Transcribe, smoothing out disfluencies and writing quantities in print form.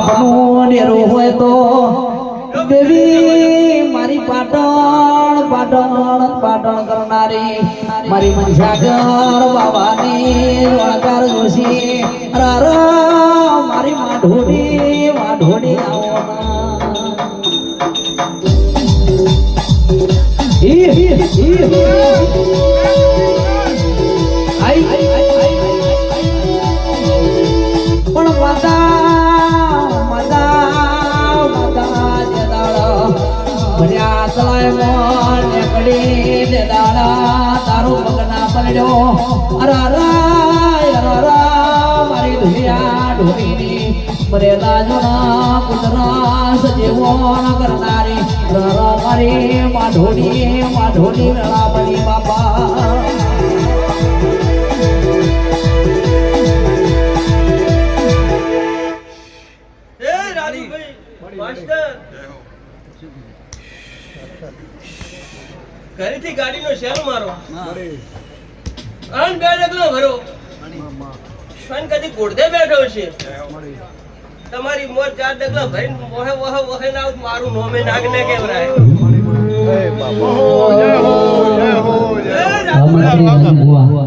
બાપનું નેરું હોય તો દેવી મારી પાટણ પાટણ પાટણ કરનારી મારી મનસાગર બાવાની વણકાર જોશી મારી માઢોડી આવો પણ ભર્યા તળાય મોન નીકળી દે દાડા તારું પગના પડ્યો મારી ધુલિયા ઢોરીની મરેલા જોના કુતરા સજીવોન કરનારી મારી માઢોડી વેળા બની બાપા ઘરેથી ગાડીનો શેર મારો અન બે ડગલો ભરો ફન કદી ગોળદે બેઠો છે તમારી મોર ચાર ડગલા ભરીને વહે ના મારું નોમે નાગને કેવરાય જય હો જય હો જય હો